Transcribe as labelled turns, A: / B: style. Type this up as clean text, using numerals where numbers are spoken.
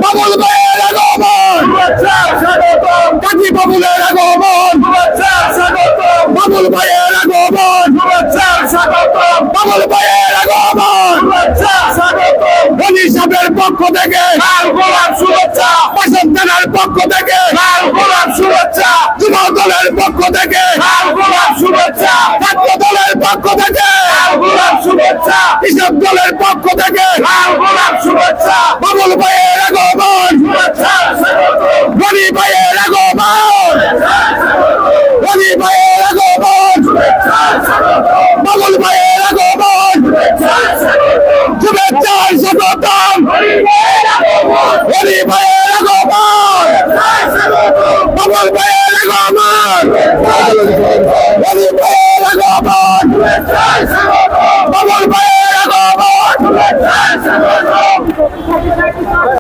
A: বাবুল ভাইয়ের আগমন, কাজী বাবুলের আগমন, বাবুল ভাইয়ের আগমন, বাবুল ভাইয়ের আগমন, গনি সাহেবের পক্ষ থেকে শুভেচ্ছা, পাশন থানার পক্ষ থেকে শুভেচ্ছা, যুব দলের পক্ষ থেকে শুভেচ্ছা, ছাত্র দলের পক্ষ থেকে শুভেচ্ছা, কৃষক দলের পক্ষ থেকে শুভেচ্ছা, বাবুল ভাইয়ের আগমন, গনি ভাইয়ের আগমন, গনি ভাইয়ের আগমন, বাবুল ভাইয়ের আগমন, শুভেচ্ছা স্বাগতম, গনি ভাইয়ের আগমন, বাবুল ভাইয়ের আগমন, গনি ভাইয়ের আগমন, বাবুল ভাইয়ের আগমন।